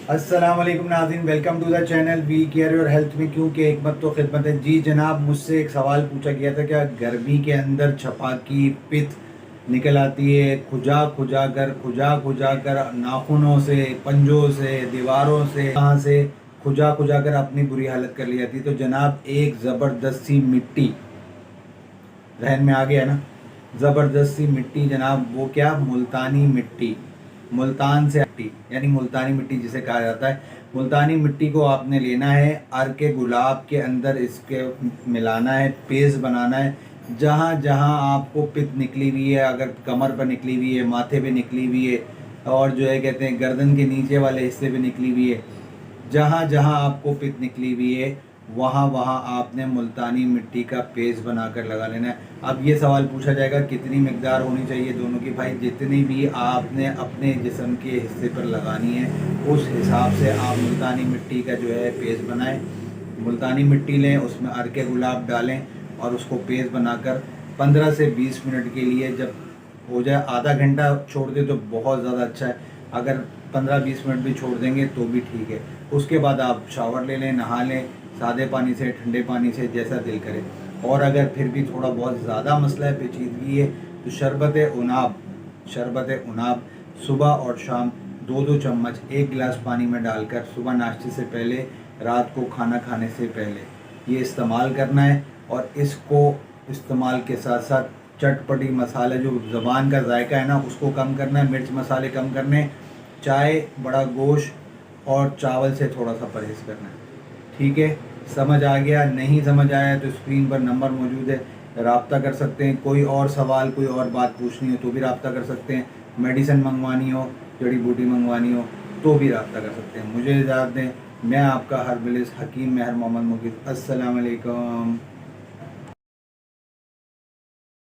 अस्सलाम वालेकुम नाज़रीन, welcome to the channel we care your health में क्योंकि हिकमत तो खिदमत है। जी जनाब, मुझसे एक सवाल पूछा गया था, क्या गर्मी के अंदर छपाकी पित्त निकल आती है खुजा खुजा कर नाखूनों से, पंजों से, दीवारों से, कहाँ से खुजा खुजा कर अपनी बुरी हालत कर ली जाती है। तो जनाब, एक ज़बरदस्त सी मिट्टी जहन में आ गया ना, ज़बरदस्त सी मिट्टी जनाब, वो क्या, मुल्तानी मिट्टी। मुल्तान से मिट्टी यानी मुल्तानी मिट्टी जिसे कहा जाता है। मुल्तानी मिट्टी को आपने लेना है, अर्के गुलाब के अंदर इसके मिलाना है, पेस्ट बनाना है। जहाँ जहाँ आपको पित्त निकली हुई है, अगर कमर पर निकली हुई है, माथे पे निकली हुई है, और जो है कहते हैं गर्दन के नीचे वाले हिस्से पे निकली हुई है, जहाँ जहाँ आपको पित्त निकली हुई है वहाँ वहाँ आपने मुल्तानी मिट्टी का पेस्ट बनाकर लगा लेना है। अब ये सवाल पूछा जाएगा कितनी मिकदार होनी चाहिए दोनों की। भाई, जितनी भी आपने अपने जिस्म के हिस्से पर लगानी है उस हिसाब से आप मुल्तानी मिट्टी का जो है पेस्ट बनाएं। मुल्तानी मिट्टी लें, उसमें अर्के गुलाब डालें और उसको पेस्ट बनाकर 15 से 20 मिनट के लिए, जब हो जाए आधा घंटा छोड़ दे तो बहुत ज़्यादा अच्छा है। अगर 15-20 मिनट भी छोड़ देंगे तो भी ठीक है। उसके बाद आप शावर ले लें, नहा लें, सादे पानी से, ठंडे पानी से, जैसा दिल करे। और अगर फिर भी थोड़ा बहुत ज़्यादा मसला है, पेचीदगी है, तो शरबत उनाब सुबह और शाम 2-2 चम्मच 1 गिलास पानी में डालकर सुबह नाश्ते से पहले, रात को खाना खाने से पहले ये इस्तेमाल करना है। और इसको इस्तेमाल के साथ साथ चटपटी मसाले, जो ज़बान का जायका है ना, उसको कम करना है, मिर्च मसाले कम करने, चाय, बड़ा गोश्त और चावल से थोड़ा सा परहेज़ करना है। ठीक है, समझ आ गया? नहीं समझ आया तो स्क्रीन पर नंबर मौजूद है, रब्ता कर सकते हैं। कोई और सवाल, कोई और बात पूछनी हो तो भी रब्ता कर सकते हैं। मेडिसिन मंगवानी हो, जड़ी बूटी मंगवानी हो तो भी रब्ता कर सकते हैं। मुझे इजाज़त दें, मैं आपका हरबिलिस हकीम महर मोहम्मद मुकीद। अस्सलाम वालेकुम।